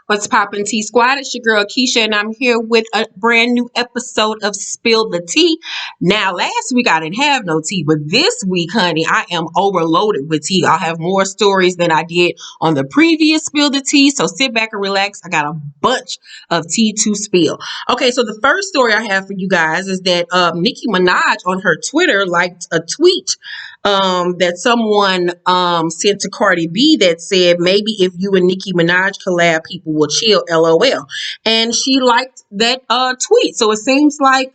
What's poppin' T Squad? It's your girl Keisha, and I'm here with a brand new episode of Spill the Tea. Now, last week I didn't have no tea, but this week, honey, I am overloaded with tea. I'll have more stories than I did on the previous Spill the Tea, so sit back and relax. I got a bunch of tea to spill. Okay, so the first story I have for you guys is that Nicki Minaj on her Twitter liked a tweet that someone sent to Cardi B that said, maybe if you and Nicki Minaj collab, people will chill, LOL. And she liked that tweet. So it seems like,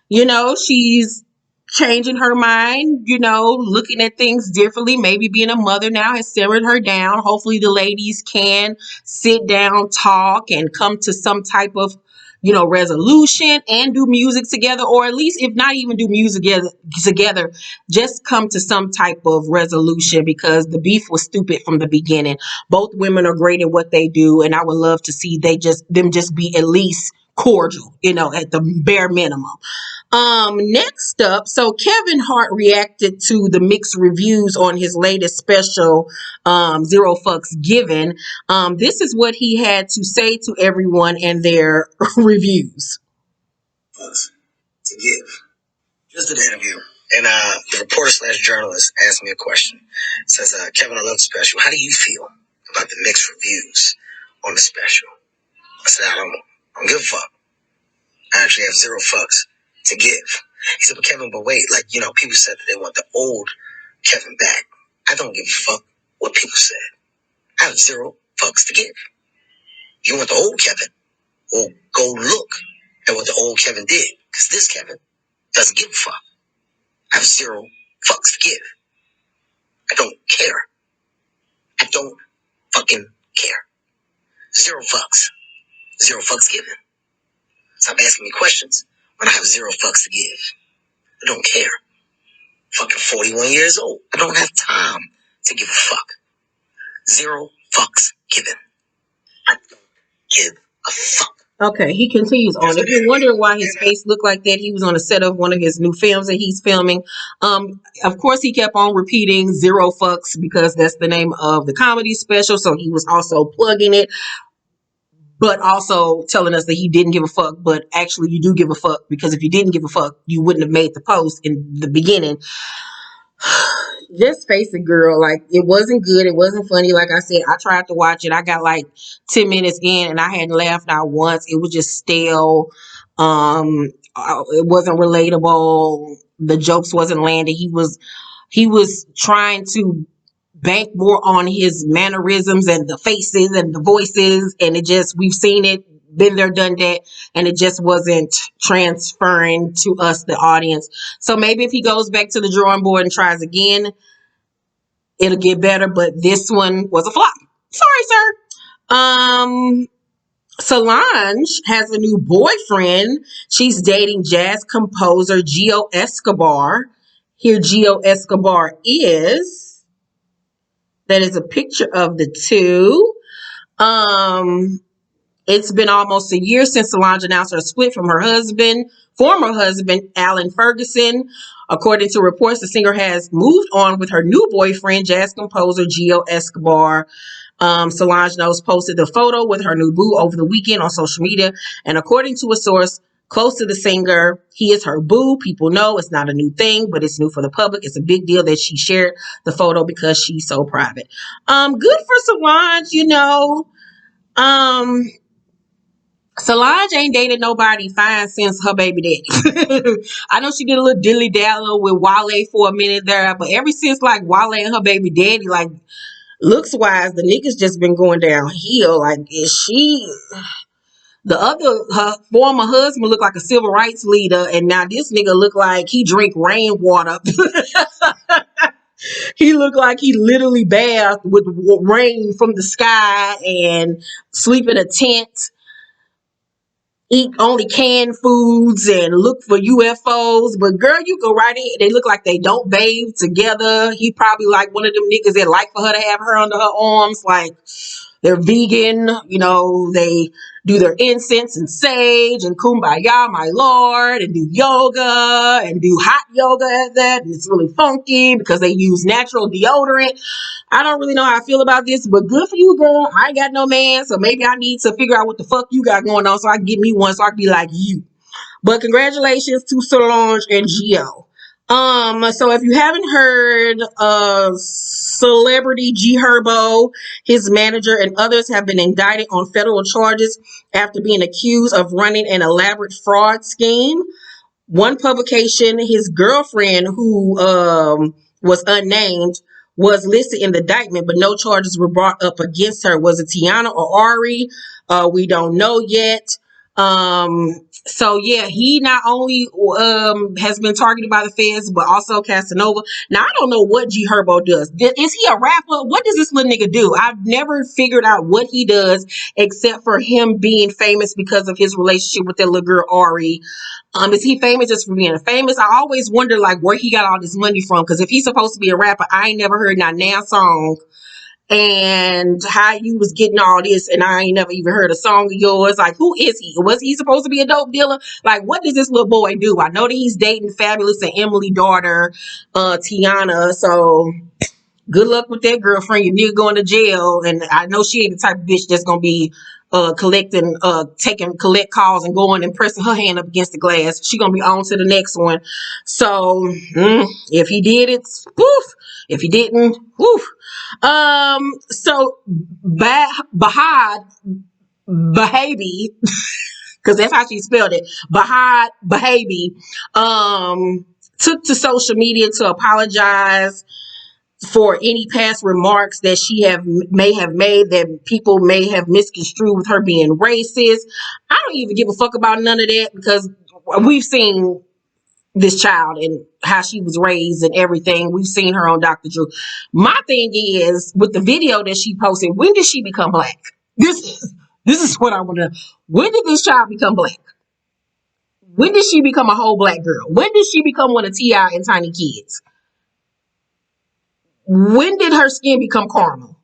she's changing her mind, looking at things differently. Maybe being a mother now has simmered her down. Hopefully the ladies can sit down, talk, and come to some type of resolution and do music together, or at least if not even do music together, just come to some type of resolution, because the beef was stupid from the beginning. Both women are great at what they do, and I would love to see them just be at least cordial, at the bare minimum. Next up, so Kevin Hart reacted to the mixed reviews on his latest special, Zero Fucks Given. This is what he had to say to everyone in their reviews. Fucks to give. Just did an interview, and the reporter slash journalist asked me a question. It says, Kevin, I love the special. How do you feel about the mixed reviews on the special? I said, I don't give a fuck. I actually have zero fucks to give. He said, but Kevin, but wait, people said that they want the old Kevin back. I don't give a fuck what people said. I have zero fucks to give. If you want the old Kevin, well, go look at what the old Kevin did, because this Kevin doesn't give a fuck. I have zero fucks to give. I don't care. I don't fucking care. Zero fucks. Zero fucks given. Stop asking me questions when I have zero fucks to give. I don't care. Fucking 41 years old. I don't have time to give a fuck. Zero fucks given. I don't give a fuck. Okay, he continues on. If you're wondering why his face looked like that, he was on the set of one of his new films that he's filming. Of course, he kept on repeating Zero Fucks because that's the name of the comedy special, so he was also plugging it, but also telling us that he didn't give a fuck, but actually you do give a fuck, because if you didn't give a fuck, you wouldn't have made the post in the beginning. Just face it, girl. Like, it wasn't good. It wasn't funny. Like I said, I tried to watch it. I got like 10 minutes in and I hadn't laughed not once. It was just stale. It wasn't relatable. The jokes wasn't landing. He was trying to bank more on his mannerisms and the faces and the voices, and we've seen it, been there, done that, and it just wasn't transferring to us, the audience. So maybe if he goes back to the drawing board and tries again, it'll get better, but this one was a flop. Sorry, sir. Solange has a new boyfriend. She's dating jazz composer Gio Escobar. Here Gio Escobar is. That is a picture of the two. It's been almost a year since Solange announced her split from her former husband, Alan Ferguson. According to reports, the singer has moved on with her new boyfriend, jazz composer Gio Escobar. Solange Knowles posted the photo with her new boo over the weekend on social media. And according to a source close to the singer, he is her boo. People know it's not a new thing, but it's new for the public. It's a big deal that she shared the photo because she's so private. Good for Solange, Solange ain't dated nobody fine since her baby daddy. I know she did a little dilly dally with Wale for a minute there, but ever since like Wale and her baby daddy, like looks wise, the niggas just been going downhill. Like, her former husband looked like a civil rights leader, and now this nigga look like he drink rainwater. He looked like he literally bathed with rain from the sky and sleep in a tent, eat only canned foods, and look for UFOs. But girl, you go right in. They look like they don't bathe together. He probably like one of them niggas that like for her to have her under her arms. Like, they're vegan, they do their incense and sage and kumbaya, my lord, and do yoga and do hot yoga at that. And it's really funky because they use natural deodorant. I don't really know how I feel about this, but good for you, girl. I ain't got no man, so maybe I need to figure out what the fuck you got going on so I can get me one so I can be like you. But congratulations to Solange and Gio. So if you haven't heard of celebrity G Herbo, his manager, and others have been indicted on federal charges after being accused of running an elaborate fraud scheme. One publication, his girlfriend, who was unnamed, was listed in the indictment, but no charges were brought up against her. Was it Tiana or Ari? We don't know yet. So yeah, he not only has been targeted by the feds, but also Casanova. Now I don't know what G Herbo does. Is he a rapper? What does this little nigga do? I've never figured out what he does except for him being famous because of his relationship with that little girl Ari. Is he famous just for being famous? I always wonder like where he got all this money from. Because if he's supposed to be a rapper, I ain't never heard not now song. And how you was getting all this, and I ain't never even heard a song of yours. Like, who is he? Was he supposed to be a dope dealer? Like, what does this little boy do? I know that he's dating Fabulous and Emily daughter, Tiana. So good luck with that girlfriend. Your nigga going to jail, and I know she ain't the type of bitch that's gonna be collect calls and going and pressing her hand up against the glass. She gonna be on to the next one. So if he did it, woof. If he didn't, woof. So Bhad Bhabie, because that's how she spelled it. Bhad Bhabie took to social media to apologize for any past remarks that she may have made that people may have misconstrued with her being racist. I don't even give a fuck about none of that because we've seen this child and how she was raised and everything. We've seen her on Dr. Drew. My thing is with the video that she posted, when did she become black? This is what I want to know. When did this child become black? When did she become a whole black girl? When did she become one of T.I. and Tiny Kids? When did her skin become caramel?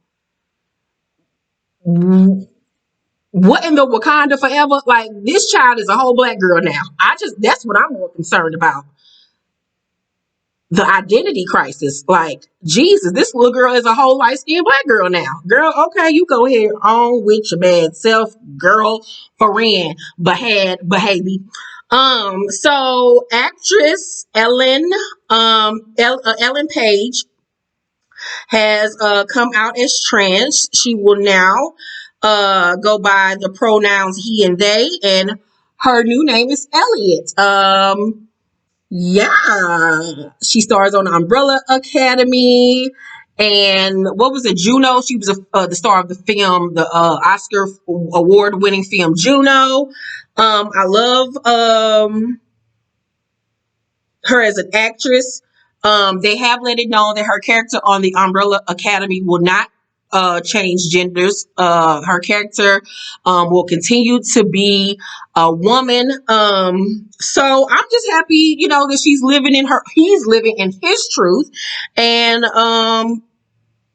What in the Wakanda forever? Like, this child is a whole black girl now. That's what I'm more concerned about. The identity crisis. Like, Jesus, this little girl is a whole light-skinned black girl now. Girl, okay, you go ahead on with your bad self, girl, Bhad Bhabie. So actress Ellen Page has come out as trans. She will now go by the pronouns he and they, and her new name is Elliot. Yeah, she stars on the Umbrella Academy. And what was it, Juno? She was the star of the film, the Oscar award-winning film Juno. I love her as an actress. They have let it known that her character on the Umbrella Academy will not change genders. Her character will continue to be a woman. So I'm just happy, that he's living in his truth. And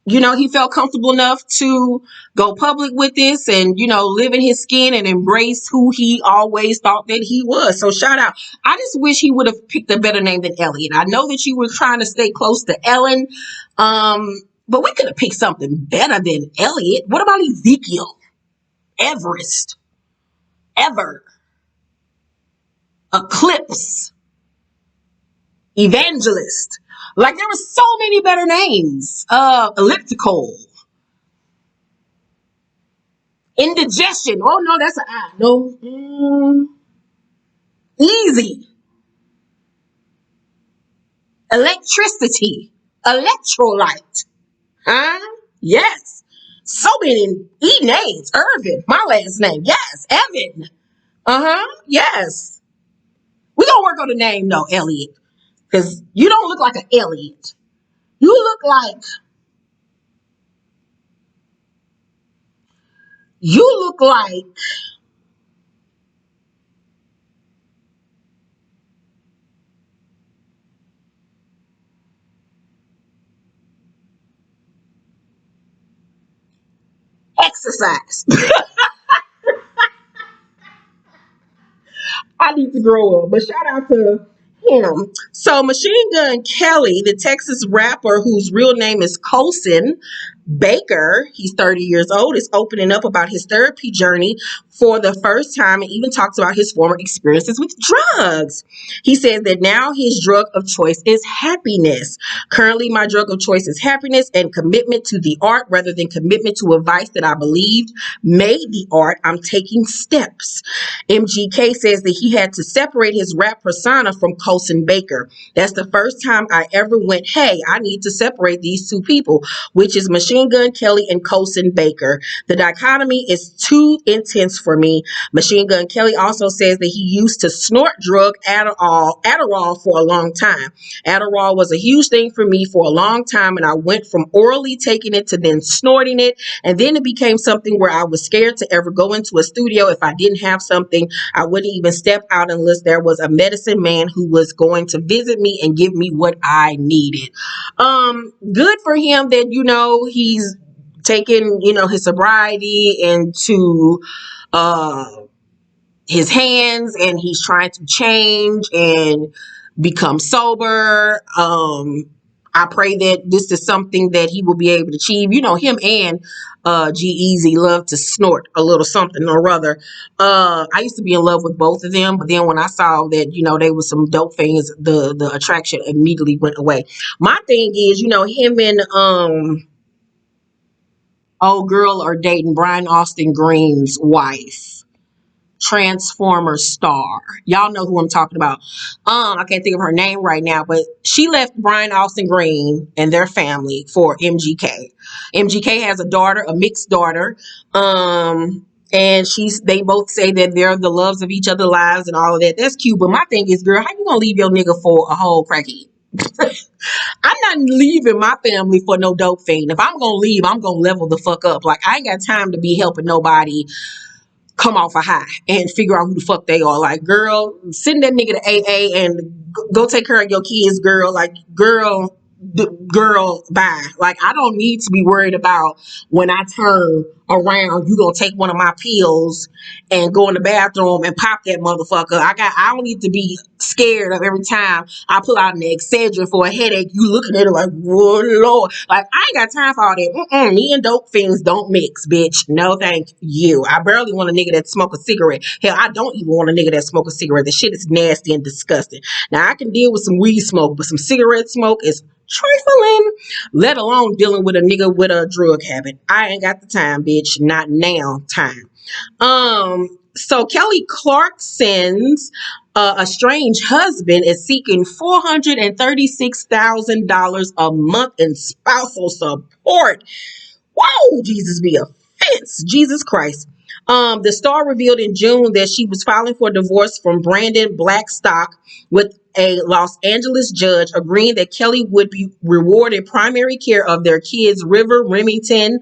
he felt comfortable enough to go public with this and, live in his skin and embrace who he always thought that he was. So shout out. I just wish he would have picked a better name than Elliot. I know that you were trying to stay close to Ellen, but we could have picked something better than Elliot. What about Ezekiel? Everest? Ever? Eclipse? Evangelist? Like, there were so many better names. Elliptical. Indigestion. Oh, no, that's an I. No. Easy. Electricity. Electrolyte. Huh? Yes. So many E names. Irvin. My last name. Yes. Evan. Yes. We're going to work on the name, though, Elliot. Because you don't look like an Elliot. You look like exercise. I need to grow up. But shout out to him. So Machine Gun Kelly, the Texas rapper whose real name is Colson Baker, he's 30 years old, is opening up about his therapy journey for the first time and even talks about his former experiences with drugs. He says that now his drug of choice is happiness. Currently, my drug of choice is happiness and commitment to the art rather than commitment to a vice that I believed made the art. I'm taking steps. MGK says that he had to separate his rap persona from Colson Baker. That's the first time I ever went, hey, I need to separate these two people, which is Machine Gun Kelly and Colson Baker. The dichotomy is too intense for me. Machine Gun Kelly also says that he used to snort drug Adderall for a long time. Adderall was a huge thing for me for a long time, and I went from orally taking it to then snorting it, and then it became something where I was scared to ever go into a studio. If I didn't have something, I wouldn't even step out unless there was a medicine man who was going to visit me and give me what I needed. Good for him that, he's taken, his sobriety into his hands, and he's trying to change and become sober. I pray that this is something that he will be able to achieve. Him and G-Eazy love to snort a little something or other. I used to be in love with both of them, but then when I saw that, they were some dope things, the attraction immediately went away. My thing is, him and old girl are dating Brian Austin Green's wife. Transformer star. Y'all know who I'm talking about. I can't think of her name right now, but she left Brian Austin Green and their family for MGK. MGK has a daughter, a mixed daughter. And they both say that they're the loves of each other's lives and all of that. That's cute. But my thing is, girl, how you gonna leave your nigga for a whole crackhead? I'm not leaving my family for no dope fiend. If I'm gonna leave, I'm gonna level the fuck up. Like, I ain't got time to be helping nobody come off a high and figure out who the fuck they are. Like, girl, send that nigga to AA and go take care of your kids, girl. Like, girl, bye. Like, I don't need to be worried about when I turn around, you gonna take one of my pills and go in the bathroom and pop that motherfucker. I don't need to be scared of every time I pull out an Excedrin for a headache, you looking at it like, whoa, Lord. Like, I ain't got time for all that. Me and dope things don't mix, bitch. No, thank you. I barely want a nigga that smoke a cigarette. Hell, I don't even want a nigga that smoke a cigarette. The shit is nasty and disgusting. Now, I can deal with some weed smoke, but some cigarette smoke is trifling, let alone dealing with a nigga with a drug habit. I ain't got the time, bitch. Not now time. So Kelly Clarkson's estranged husband is seeking $436,000 a month in spousal support. Whoa, Jesus be offense. Jesus Christ. The star revealed in June that she was filing for divorce from Brandon Blackstock, with a Los Angeles judge agreeing that Kelly would be rewarded primary care of their kids, River, Remington,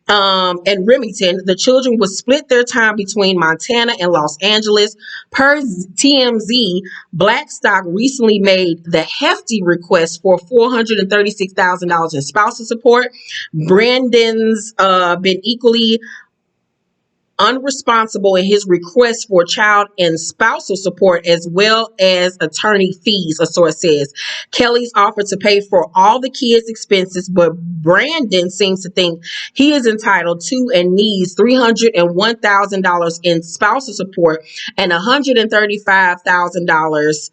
and Remington. The children would split their time between Montana and Los Angeles. Per TMZ, Blackstock recently made the hefty request for $436,000 in spousal support. Brandon's been equally unresponsible in his request for child and spousal support, as well as attorney fees, a source says. Kelly's offered to pay for all the kids' expenses, but Brandon seems to think he is entitled to and needs $301,000 in spousal support and $135,000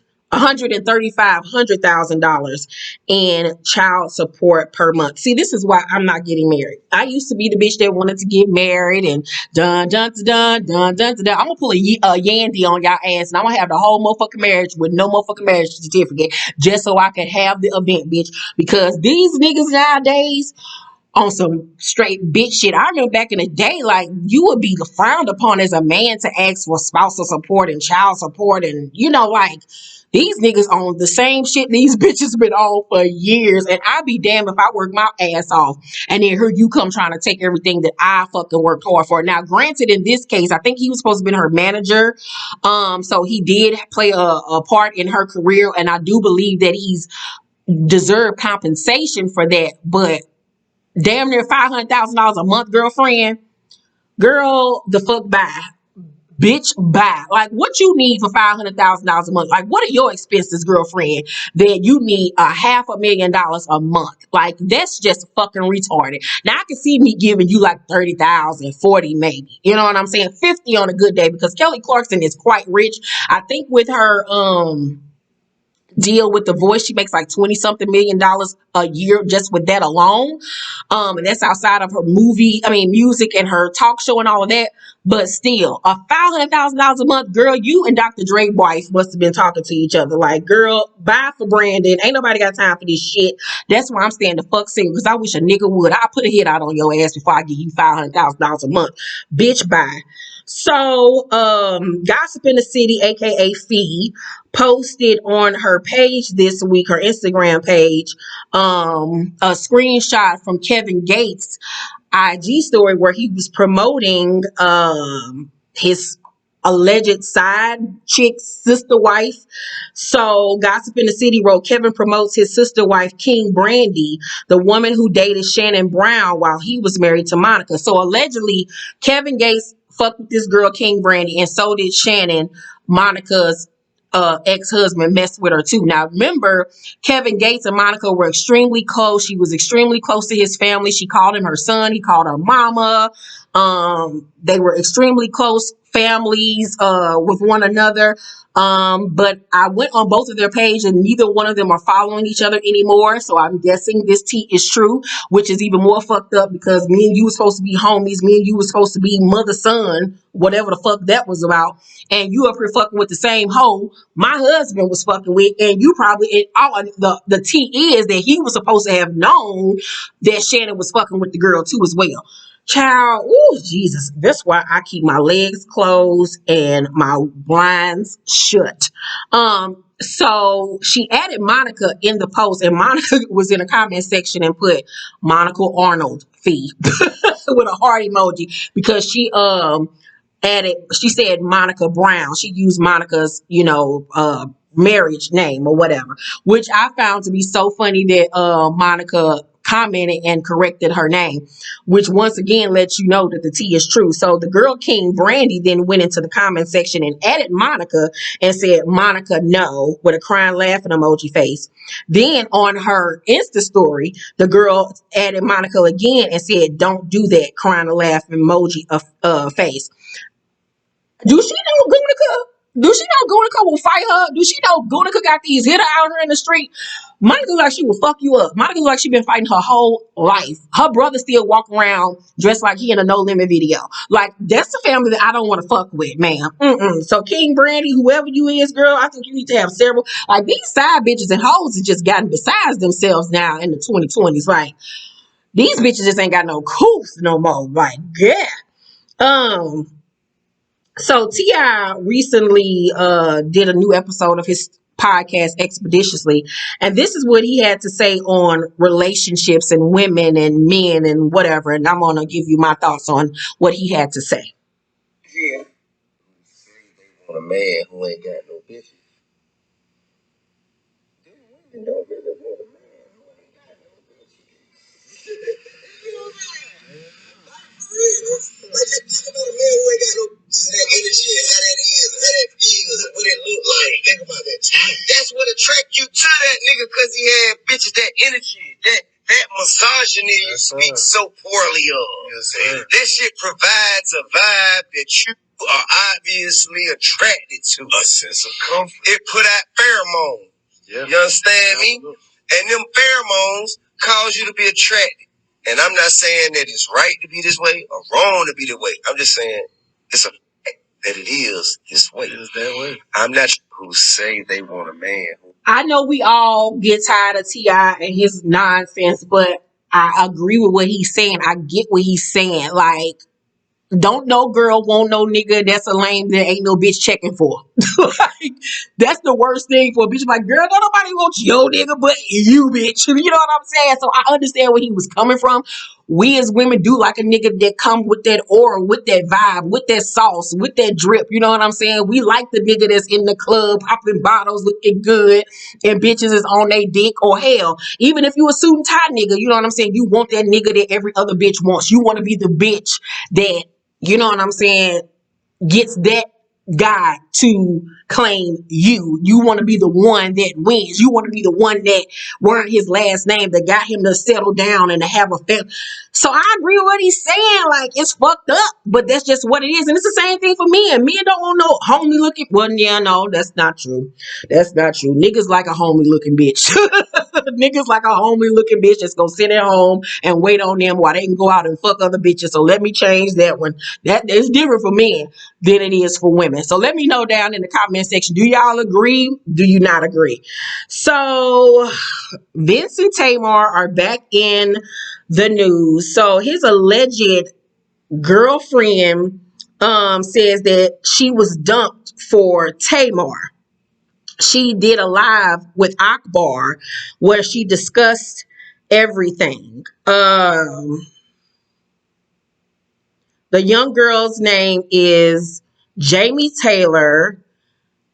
in child support per month. See, this is why I'm not getting married. I used to be the bitch that wanted to get married and dun dun dun dun dun dun. I'm gonna pull a Yandy on y'all ass, and I'm gonna have the whole motherfucking marriage with no motherfucking marriage certificate, just so I could have the event, bitch. Because these niggas nowadays on some straight bitch shit. I remember back in the day, like, you would be frowned upon as a man to ask for spousal support and child support, and like, these niggas on the same shit these bitches been on for years, and I'd be damned if I work my ass off and then here you come trying to take everything that I fucking worked hard for. Now, granted, in this case, I think he was supposed to be her manager, so he did play a part in her career, and I do believe that he's deserved compensation for that, but damn near $500,000 a month, girlfriend. Girl, the fuck bye. Bitch, bye. Like, what you need for $500,000 a month? Like, what are your expenses, girlfriend, that you need $500,000 a month? Like, that's just fucking retarded. Now, I can see me giving you like 30,000, 40 maybe. You know what I'm saying? 50 on a good day, because Kelly Clarkson is quite rich. I think with her deal with The Voice, she makes like 20 something $million a year just with that alone. And that's outside of her music and her talk show and all of that. But still, a $500,000 a month, girl, you and Dr. Dre's wife must have been talking to each other. Like, girl, bye for Brandon. Ain't nobody got time for this shit. That's why I'm staying the fuck single, because I wish a nigga would. I'll put a hit out on your ass before I give you $500,000 a month. Bitch, bye. So, Gossip in the City, aka Feed, posted on her page this week, her Instagram page, a screenshot from Kevin Gates' IG story where he was promoting his alleged side chick sister wife. So Gossip in the City wrote, Kevin promotes his sister wife King Brandy, the woman who dated Shannon Brown while he was married to Monica. So allegedly Kevin Gates fucked with this girl King Brandy, and so did Shannon, Monica's ex-husband, messed with her too. Now remember, Kevin Gates and Monica were extremely close. She was extremely close to his family. She called him her son. He called her mama. They were extremely close families with one another. But I went on both of their page and neither one of them are following each other anymore. So I'm guessing this tea is true, which is even more fucked up, because me and you were supposed to be homies. Me and you were supposed to be mother son, whatever the fuck that was about. And you up here fucking with the same hoe my husband was fucking with, and you probably, and all the tea is that he was supposed to have known that Shannon was fucking with the girl too as well. Child, ooh, Jesus. That's why I keep my legs closed and my blinds shut. So she added Monica in the post, and Monica was in a comment section and put Monica Arnold fee with a heart emoji, because she she said Monica Brown. She used Monica's, marriage name or whatever, which I found to be so funny that Monica commented and corrected her name, which once again lets you know that the tea is true. So the girl King Brandy then went into the comment section and added Monica and said, Monica, no, with a crying laughing emoji face. Then on her Insta story, the girl added Monica again and said, don't do that, crying a laughing emoji face. Do she know Gunica? Do she know Gunica will fight her? Do she know Gunica got these hitters out here in the street? Monica like she will fuck you up. Monica like she been fighting her whole life. Her brother still walk around dressed like he in a No Limit video. Like, that's the family that I don't want to fuck with, man. So King Brandy, whoever you is, girl, I think you need to have several. Like, these side bitches and hoes have just gotten besides themselves now in the 2020s. Like, these bitches just ain't got no coops no more. Like, yeah. So T.I. recently did a new episode of his podcast Expeditiously, and this is what he had to say on relationships and women and men and whatever, and I'm gonna give you my thoughts on what he had to say. Yeah. On a man who ain't got no bitches. Them women don't really want a man who ain't got no bitches. You know what I'm saying? Like, just think about a man who ain't got no that energy and how that is, and how that feels, and what it look like. Think about that time. That's what attract you to that nigga, because he had bitches, that energy, that misogyny you speak so poorly of. Yes, that shit provides a vibe that you are obviously attracted to. A sense of comfort. It put out pheromones. Yeah. You understand me? And them pheromones cause you to be attracted. And I'm not saying that it's right to be this way or wrong to be that way. I'm just saying it's a fact that it is this way. It is that way. I'm not sure who say they want a man. I know we all get tired of T.I. and his nonsense, but I agree with what he's saying. I get what he's saying. Like, don't no girl want no nigga that's a lame that ain't no bitch checking for. Like, that's the worst thing for a bitch. Like, girl, don't nobody want your nigga but you, bitch. You know what I'm saying? So I understand where he was coming from. We as women do like a nigga that come with that aura, with that vibe, with that sauce, with that drip. You know what I'm saying? We like the nigga that's in the club, popping bottles, looking good, and bitches is on their dick, or hell, even if you a suit and tie nigga, you know what I'm saying? You want that nigga that every other bitch wants. You want to be the bitch that you know what I'm saying, gets that guy to claim you. You want to be the one that wins. You want to be the one that learned his last name, that got him to settle down and to have a family. So I agree with what he's saying. Like, it's fucked up, but that's just what it is. And it's the same thing for men. Men don't want no homely looking. Well, yeah, no, that's not true. That's not true. Niggas like a homely looking bitch. Niggas like a homely looking bitch that's gonna sit at home and wait on them while they can go out and fuck other bitches. So let me change that one. That is different for men than it is for women. So let me know down in the comment section. Do y'all agree? Do you not agree? So Vince and Tamar are back in the news. So his alleged girlfriend says that she was dumped for Tamar. She did a live with Akbar where she discussed everything. The young girl's name is Jamie Taylor.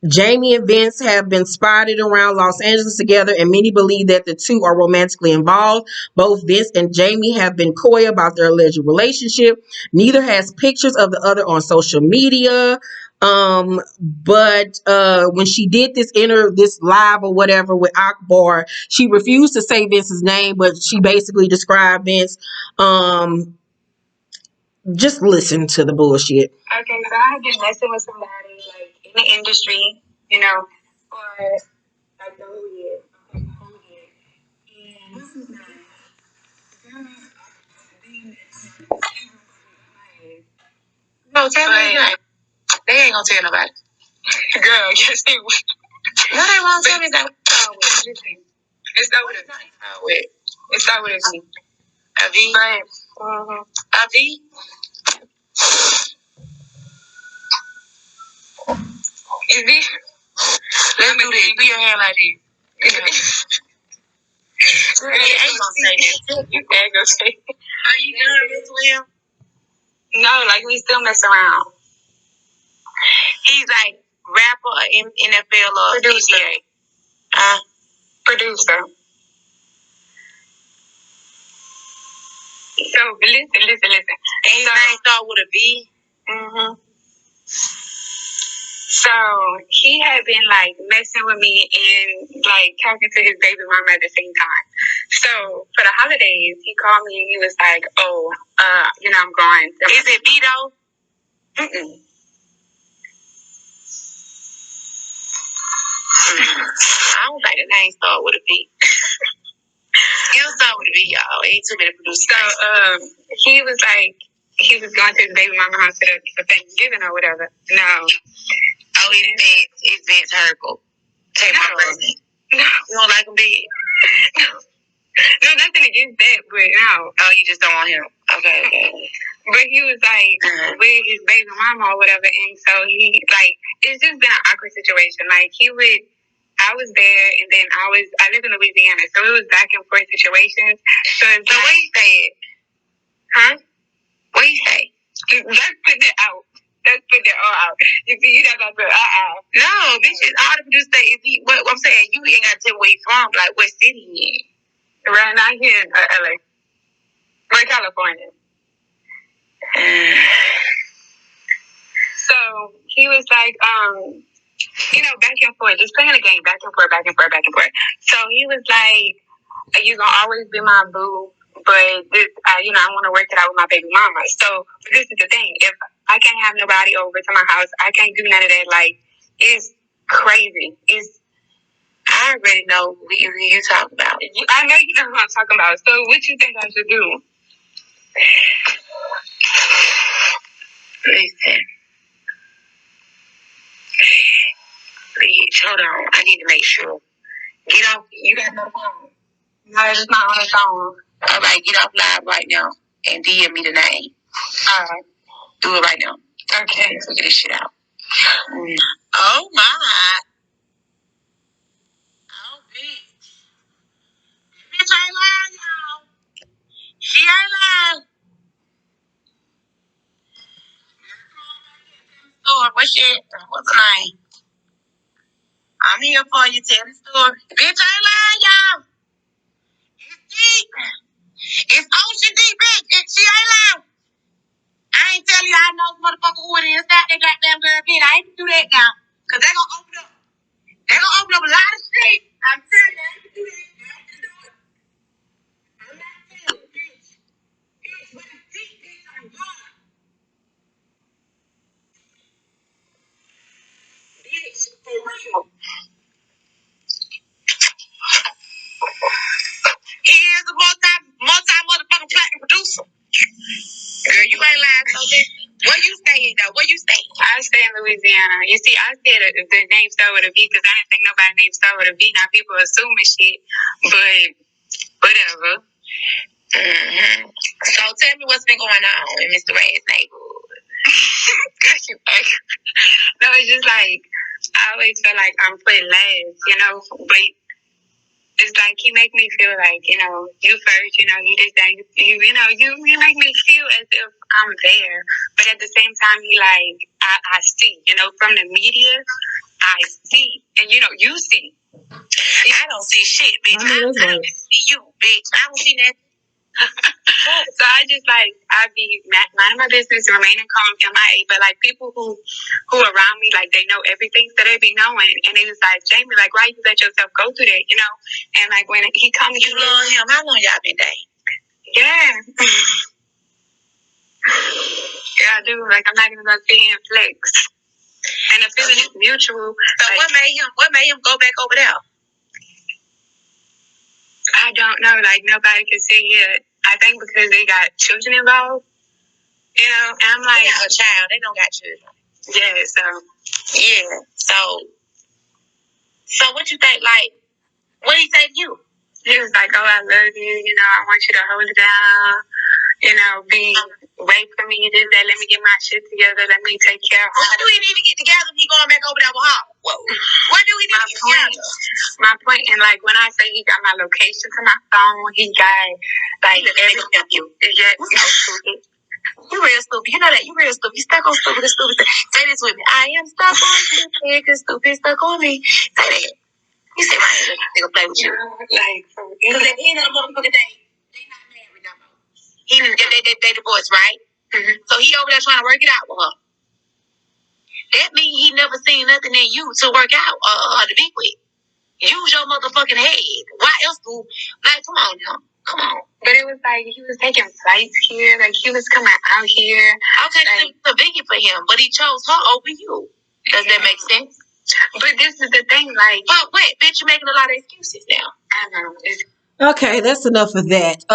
Jamie and Vince have been spotted around Los Angeles together, and many believe that the two are romantically involved. Both Vince and Jamie have been coy about their alleged relationship. Neither has pictures of the other on social media. But when she did this live or whatever with Akbar, she refused to say Vince's name, but she basically described Vince. Just listen to the bullshit. Okay, so I have been messing with somebody like in the industry, you know, for like the whole year. Okay, the whole year. And this is not. No, tell me that. They ain't gonna tell nobody. Girl, yes they will. No, they won't tell me that. It's not with it. It's not with it. A V? Right. A V? Is V? Let's do this. Do your hand like this. Girl, they ain't gonna say that. You ain't gonna say that. Are you done this with him? No, like we still mess around. He's like rapper, NFL, or producer. Producer. So listen. And his name start with a V. Mm-hmm. So he had been like messing with me and like talking to his baby mama at the same time. So for the holidays, he called me and he was like, "Oh, I'm going." Is it Vito? Mm-mm. I don't think the name start with a V. It'll start with a V, y'all. Ain't too many producers. So he was like, he was going to his baby mama house for Thanksgiving or whatever. No. Oh, it's Vince Herbert. Tamar Braxton. No. You don't like him big? No, nothing against that, but no. Oh, you just don't want him. Okay. But he was like with his baby mama or whatever, and so he like it's just been an awkward situation. Like I was there, and then I live in Louisiana, so it was back and forth situations. So it's like, what you say? Huh? What you say? Let's put that out. Let's put that all out. You see, you don't got to No, bitches, all the producers say is he. What I'm saying, you ain't got to tell where he's from, like what city he in. Right now, here in LA. We're in California. So he was like, back and forth, just playing a game, back and forth. So he was like, "You're gonna always be my boo, but this, I want to work it out with my baby mama." So this is the thing: if I can't have nobody over to my house, I can't do none of that. Like, it's crazy. I already know who you talking about. I know you know who I'm talking about. So what you think I should do? Listen. Please, hold on. I need to make sure. Get off. You got no phone. No, it's not on the phone. All right, get off live right now and DM me the name. All right. Do it right now. Okay. Let's get this shit out. Oh, my. Oh, bitch. Bitch ain't lying, y'all. She ain't lying. What's the name? I'm here for you. Tell the story. Bitch ain't lying, y'all. It's deep. It's ocean deep, bitch. She ain't lying. I ain't telling you I know motherfucker who it is. That they goddamn girl again. I ain't do that now. Cause they gonna open up. They gonna open up a lot of shit. I'm telling you, I ain't do that. I ain't do it. I'm not telling you, bitch. Bitch, with a dick, bitch, I'm gone. Bitch, for real. He is a multi motherfucking platinum producer. Girl, you ain't lying, so bitch. Where you staying though? Where you stay? I stay in Louisiana. You see, I said the name started with a V because I didn't think nobody name started with a V. Now people assuming shit, but whatever. Mm-hmm. So tell me what's been going on in Mr. Ray's neighborhood. No, it's just like I always feel like I'm put last, you know, but it's like he make me feel like, you know, you first, you know, you just you make me feel as if I'm there. But at the same time, he like I see, you know, from the media, I see, and you know, you see. I don't see shit, bitch. I don't see you, bitch. I don't see nothing. So I just like I be minding my business, remaining calm, MIA. But like people who around me, like they know everything, so they be knowing, and they just like Jamie, like why you let yourself go through that, you know? And like when he comes, you love him. How long y'all been dating? Yeah, yeah, I do. Like I'm not even gonna see him flex, and the feeling is mutual. So like, what made him go back over there? I don't know. Like nobody can see it. I think because they got children involved. You know, and I'm like, they got a child. They don't got children. Yeah, so what you think? Like, what did he say to you? He was like, "Oh, I love you. You know, I want you to hold it down. You know, wait for me. Just that. Let me get my shit together. Let me take care of." What do we need to get together? He going back over there with her. What do we need to get together? My point, and like when I say he got my location to my phone, he got like everything. Yeah, you real stupid. You know that. You real stupid. You stuck on stupid. Say this with me. I am stuck on stupid because stupid stuck on me. Say that. You say my head. Nigga play with you. Like, because at the end of the motherfucking day, they not married no more. They divorced, right? Mm-hmm. So he over there trying to work it out with her. That means he never seen nothing in you to work out or to be with. Use your motherfucking head. Why else do? Like, come on now. Come on. But it was like he was taking flights here. Like he was coming out here. Okay, like, it's convenient for him, but he chose her over you. Does that make sense? But this is the thing, like, but wait, bitch, you're making a lot of excuses now. I know. Okay, that's enough of that.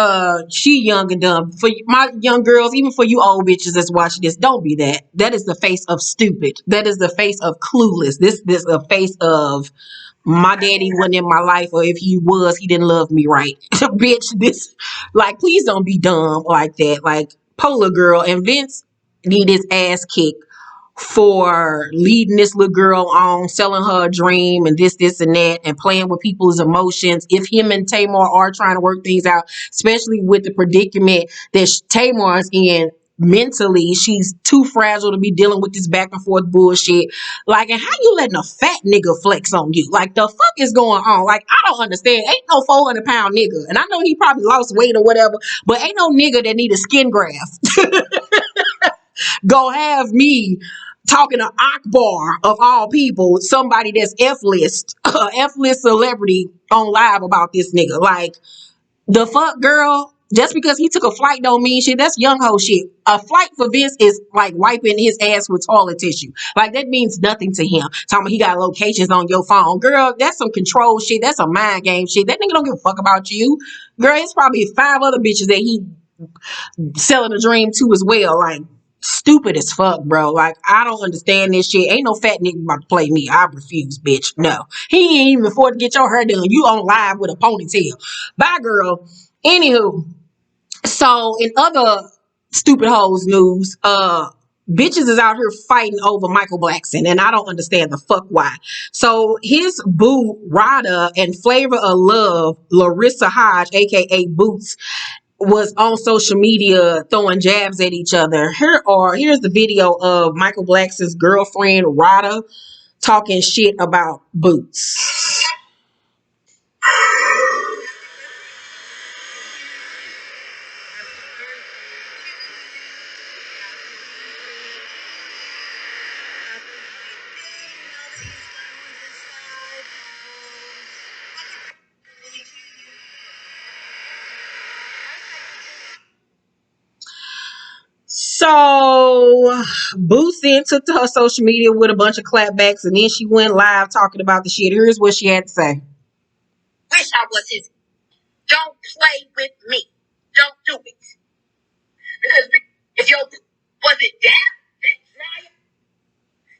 She young and dumb. For my young girls, even for you old bitches that's watching this, don't be that. That is the face of stupid. That is the face of clueless. This is the face of my daddy wasn't in my life, or if he was, he didn't love me right. Bitch, this, like, please don't be dumb like that. Like, Polar Girl and Vince need his ass kicked for leading this little girl on, selling her a dream and this and that, and playing with people's emotions. If him and Tamar are trying to work things out, especially with the predicament that Tamar's in mentally, she's too fragile to be dealing with this back and forth bullshit. Like, and how you letting a fat nigga flex on you? Like, the fuck is going on? Like, I don't understand. Ain't no 400-pound nigga, and I know he probably lost weight or whatever, but ain't no nigga that need a skin graft go have me talking to Akbar of all people, somebody that's F-list, F-list celebrity on live about this nigga. Like, the fuck, girl? Just because he took a flight don't mean shit. That's young ho shit. A flight for Vince is like wiping his ass with toilet tissue. Like, that means nothing to him. Talking about he got locations on your phone. Girl, that's some control shit. That's some mind game shit. That nigga don't give a fuck about you. Girl, it's probably 5 other bitches that he selling a dream to as well. Like, stupid as fuck, bro. Like, I don't understand this shit. Ain't no fat nigga about to play me. I refuse, bitch. No. He ain't even afford to get your hair done. You on live with a ponytail. Bye, girl. Anywho, so in other stupid hoes news, bitches is out here fighting over Michael Blackson, and I don't understand the fuck why. So his boo, Rada, and Flavor of Love, Larissa Hodge, aka Boots, was on social media throwing jabs at each other. Here's the video of Michael Blackson's girlfriend Rada talking shit about Boots. Booth then took to her social media with a bunch of clapbacks, and then she went live talking about the shit. Here's what she had to say. Wish I was his. Don't play with me. Don't do it. Because if your wasn't that dryer,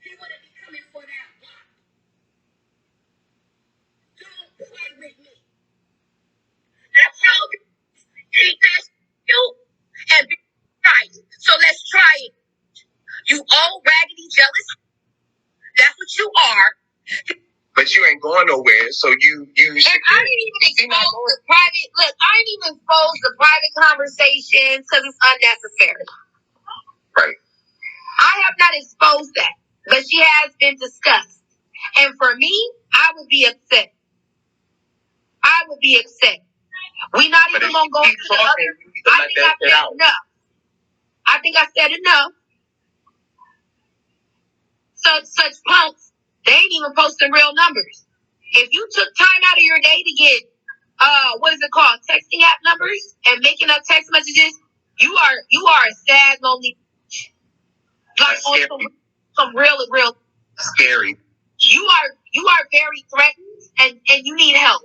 he wouldn't be coming for that block. Don't play with me. I told you, ain't that you? And be right. So let's try it. You old raggedy jealous. That's what you are. But you ain't going nowhere, so you. And I didn't even expose the private. Look, I didn't even expose the private conversations because it's unnecessary. Right. I have not exposed that, but she has been discussed. And for me, I would be upset. I would be upset. We're not even gonna go into the other. I think I said enough. I think I said enough. Such punks, they ain't even posting real numbers. If you took time out of your day to get what is it called, texting app numbers and making up text messages, you are a sad, lonely, like on some real scary. You are very threatened and you need help.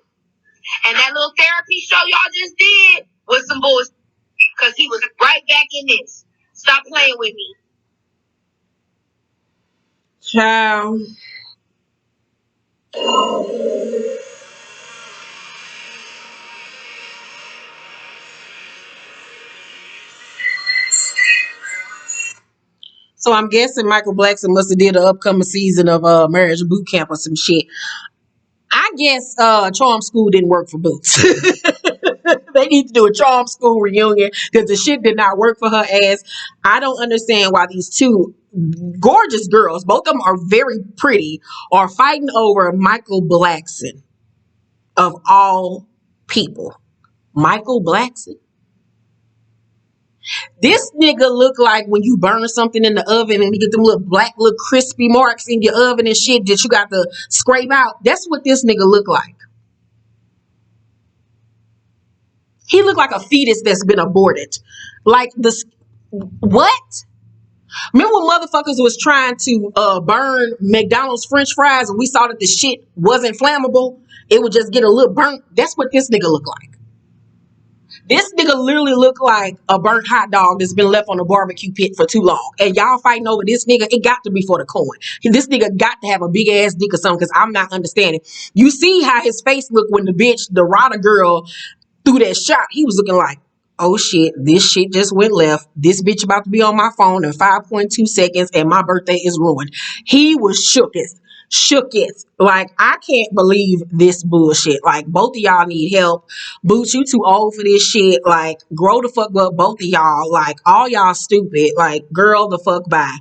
And that little therapy show y'all just did was some bullshit because he was right back in this. Stop playing with me. Ciao. So I'm guessing Michael Blackson must have did an upcoming season of Marriage Boot Camp or some shit. I guess Charm School didn't work for Boots. They need to do a Charm School reunion because the shit did not work for her ass. I don't understand why these two gorgeous girls, both of them are very pretty, are fighting over Michael Blackson of all people. Michael Blackson. This nigga look like when you burn something in the oven and you get them little black, little crispy marks in your oven and shit that you got to scrape out. That's what this nigga look like. He look like a fetus that's been aborted. Like this, what? Remember when motherfuckers was trying to burn McDonald's French fries and we saw that the shit wasn't flammable? It would just get a little burnt. That's what this nigga look like. This nigga literally look like a burnt hot dog that's been left on a barbecue pit for too long. And y'all fighting over this nigga, it got to be for the coin. This nigga got to have a big ass dick or something because I'm not understanding. You see how his face looked when the Rada girl threw that shot. He was looking like, oh shit, this shit just went left. This bitch about to be on my phone in 5.2 seconds and my birthday is ruined. He was shooketh. Like, I can't believe this bullshit. Like, both of y'all need help. Boots, you too old for this shit. Like, grow the fuck up, both of y'all. Like, all y'all stupid. Like, girl the fuck bye.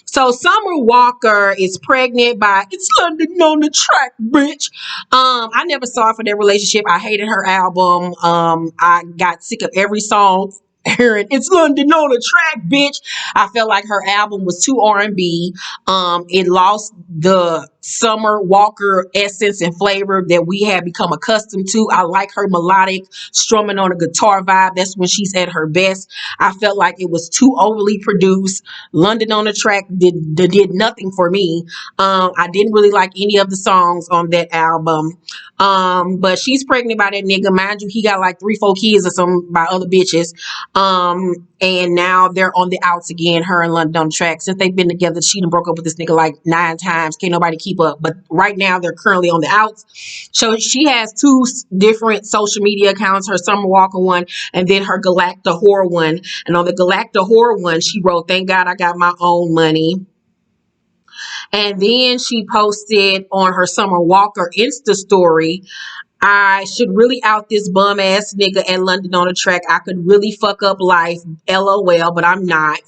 So Summer Walker is pregnant by It's London on the Track, bitch. I never saw her for their relationship. I hated her album. I got sick of every song hearing It's London on the Track, bitch. I felt like her album was too R&B. It lost the Summer Walker essence and flavor that we had become accustomed to. I like her melodic strumming on a guitar vibe. That's when she's at her best. I felt like it was too overly produced. London on the Track did nothing for me. I didn't really like any of the songs on that album. But she's pregnant by that nigga. Mind you, he got like 3-4 kids or something by other bitches. And now they're on the outs again, her and London on the Track. Since they've been together, she done broke up with this nigga like 9 times. Can't nobody keep up. But right now they're currently on the outs. So she has 2 different social media accounts, her Summer Walker one and then her Galacta Whore one. And on the Galacta Whore one, she wrote, "Thank God I got my own money." And then she posted on her Summer Walker Insta story, "I should really out this bum ass nigga at London on the Track. I could really fuck up life. LOL, but I'm not."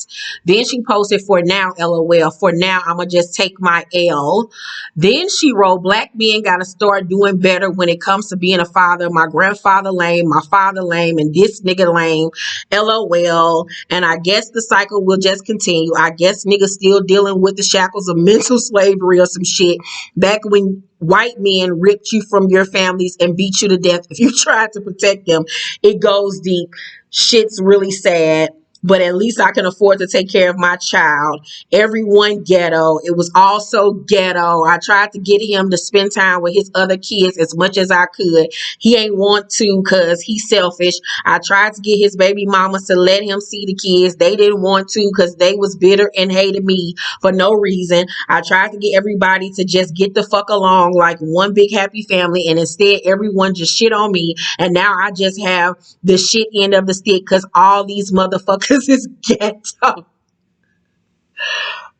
Then she posted, "For now, LOL. For now, I'ma just take my L." Then she wrote, "Black men gotta start doing better when it comes to being a father. My grandfather lame, my father lame, and this nigga lame. LOL. And I guess the cycle will just continue. I guess niggas still dealing with the shackles of mental slavery or some shit. Back when white men ripped you from your families and beat you to death if you tried to protect them. It goes deep. Shit's really sad. but at least I can afford to take care of my child. Everyone ghetto. It was also ghetto. I tried to get him to spend time with his other kids as much as I could. He ain't want to because he's selfish. I tried to get his baby mamas to let him see the kids. They didn't want to because they was bitter and hated me for no reason. I tried to get everybody to just get the fuck along like one big happy family, and instead everyone just shit on me, and now I just have the shit end of the stick because all these motherfuckers is ghetto.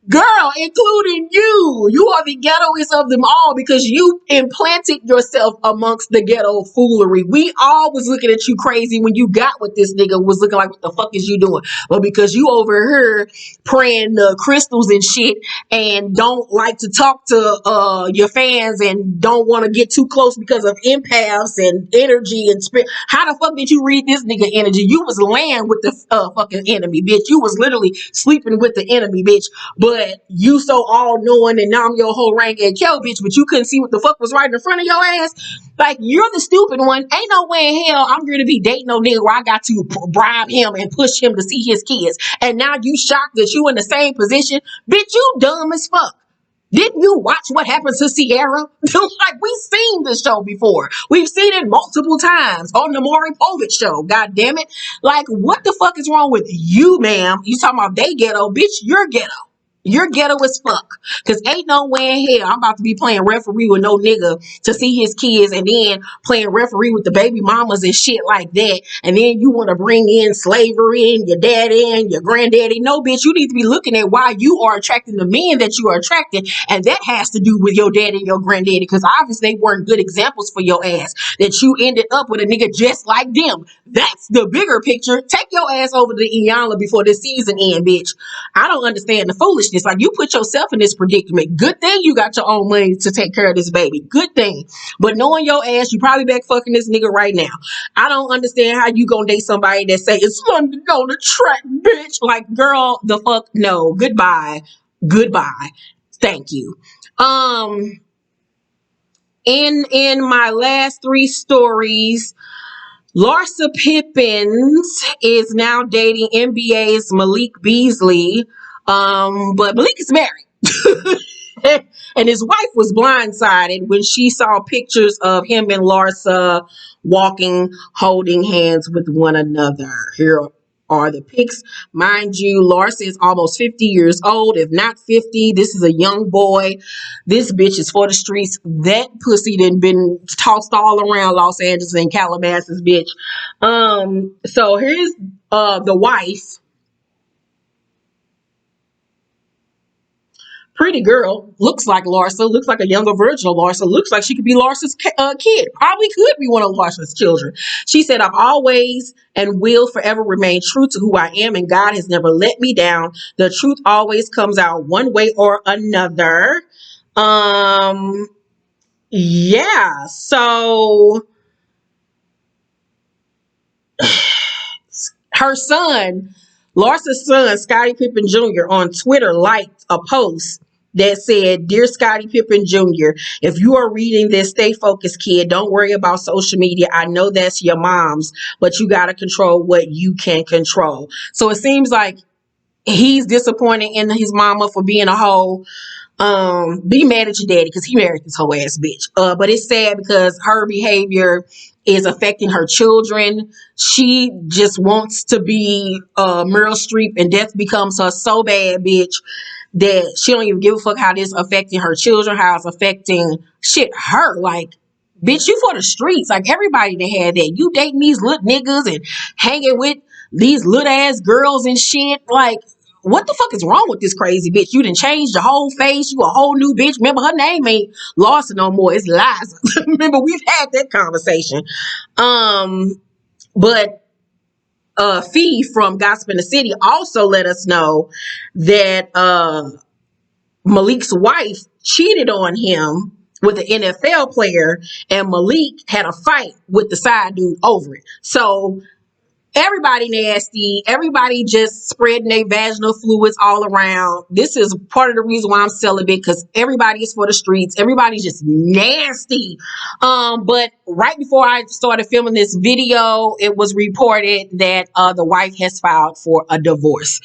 Girl, including you. You are the ghettoest of them all because you implanted yourself amongst the ghetto foolery. We all was looking at you crazy when you got with this nigga, was looking like, what the fuck is you doing? But because you over here praying crystals and shit and don't like to talk to your fans and don't want to get too close because of empaths and energy and spirit. How the fuck did you read this nigga energy? You was laying with the fucking enemy, bitch. You was literally sleeping with the enemy, bitch. But you so all knowing and now I'm your whole rank and kill, bitch, but you couldn't see what the fuck was right in front of your ass. Like, you're the stupid one. Ain't no way in hell I'm going to be dating no nigga where I got to bribe him and push him to see his kids. And now you shocked that you in the same position. Bitch, you dumb as fuck. Didn't you watch what happened to Sierra? Like, we've seen this show before. We've seen it multiple times on the Maury Povich show. God damn it. Like, what the fuck is wrong with you, ma'am? You talking about they ghetto. Bitch, you're ghetto. You're ghetto as fuck. Cause ain't no way in hell I'm about to be playing referee with no nigga to see his kids and then playing referee with the baby mamas and shit like that. And then you want to bring in slavery and your daddy and your granddaddy. No, bitch, you need to be looking at why you are attracting the men that you are attracting. And that has to do with your daddy and your granddaddy. Because obviously they weren't good examples for your ass. That you ended up with a nigga just like them. That's the bigger picture. Take your ass over to Iyanla before this season end, bitch. I don't understand the foolishness. Like, you put yourself in this predicament. Good thing you got your own money to take care of this baby. Good thing. But knowing your ass, you probably back fucking this nigga right now. I don't understand how you gonna date somebody that say it's London on the track, bitch. Like, girl, the fuck no. Goodbye. Goodbye. Thank you. In my last three stories, Larsa Pippen is now dating NBA's Malik Beasley. But Malik is married. And his wife was blindsided when she saw pictures of him and Larsa walking, holding hands with one another. Here are the pics. Mind you, Larsa is almost 50 years old, if not 50. This is a young boy. This bitch is for the streets. That pussy done been tossed all around Los Angeles and Calabasas, bitch. So here's the wife. Pretty girl, looks like Larsa, looks like a younger version of Larsa, looks like she could be Larsa's kid, probably could be one of Larsa's children. She said, I've always and will forever remain true to who I am, and God has never let me down. The truth always comes out one way or another. Yeah, so her son, Larsa's son, Scottie Pippen Jr., on Twitter liked a post that said, Dear Scottie Pippen Jr., if you are reading this, stay focused, kid. Don't worry about social media. I know that's your mom's, but you got to control what you can control. So it seems like he's disappointed in his mama for being a hoe. Be mad at your daddy because he married this whole ass bitch. But it's sad because her behavior is affecting her children. She just wants to be Meryl Streep, and death becomes her so bad, bitch, that she don't even give a fuck how this affecting her children, how it's affecting her. Like, bitch, you for the streets. Like, everybody that had that. You dating these little niggas and hanging with these little ass girls and shit. Like, what the fuck is wrong with this crazy bitch? You done changed your whole face. You a whole new bitch. Remember, her name ain't Larsa no more. It's Liza. Remember, we've had that conversation. But Fee from Gossip in the City also let us know that Malik's wife cheated on him with an NFL player, and Malik had a fight with the side dude over it. So Everybody nasty. Everybody just spreading their vaginal fluids all around. This is part of the reason why I'm celibate, because everybody is for the streets. Everybody's just nasty. But right before I started filming this video, it was reported that the wife has filed for a divorce.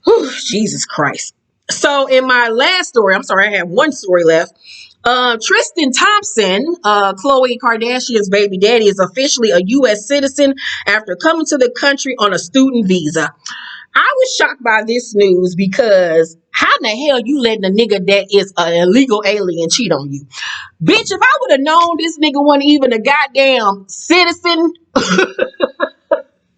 Whew, Jesus Christ. So in my last story, I'm sorry, I have one story left. Tristan Thompson, Khloe Kardashian's baby daddy, is officially a U.S. citizen after coming to the country on a student visa. I was shocked by this news because how in the hell you letting a nigga that is an illegal alien cheat on you? Bitch, if I would have known this nigga wasn't even a goddamn citizen,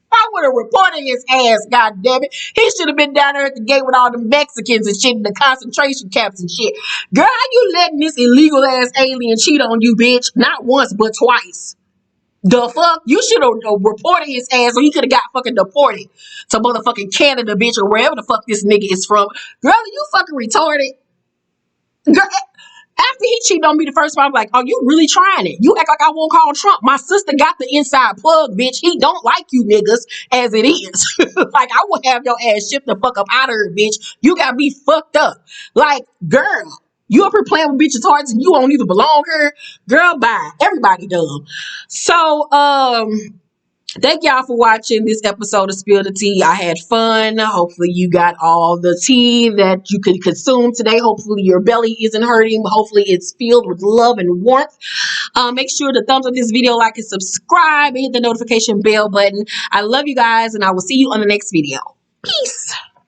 I would have reported his ass, god damn it. He should have been down there at the gate with all the Mexicans and shit in the concentration camps and shit. Girl, how you letting this illegal ass alien cheat on you, bitch? Not once, but twice. The fuck? You should have reported his ass, or he could have got fucking deported to motherfucking Canada, bitch, or wherever the fuck this nigga is from. Girl, are you fucking retarded? Girl, after he cheated on me the first time, I'm like, oh, you really trying it? You act like I won't call Trump. My sister got the inside plug, bitch. He don't like you niggas as it is. Like, I will have your ass shipped the fuck up out of here, bitch. You got me fucked up. Like, girl, you up here playing with bitches' hearts and you don't even belong here? Girl, bye. Everybody dumb. So, thank y'all for watching this episode of Spill the Tea. I had fun. Hopefully you got all the tea that you can consume today. Hopefully your belly isn't hurting. Hopefully it's filled with love and warmth. Make sure to thumbs up this video, like and subscribe, and hit the notification bell button. I love you guys, and I will see you on the next video. Peace.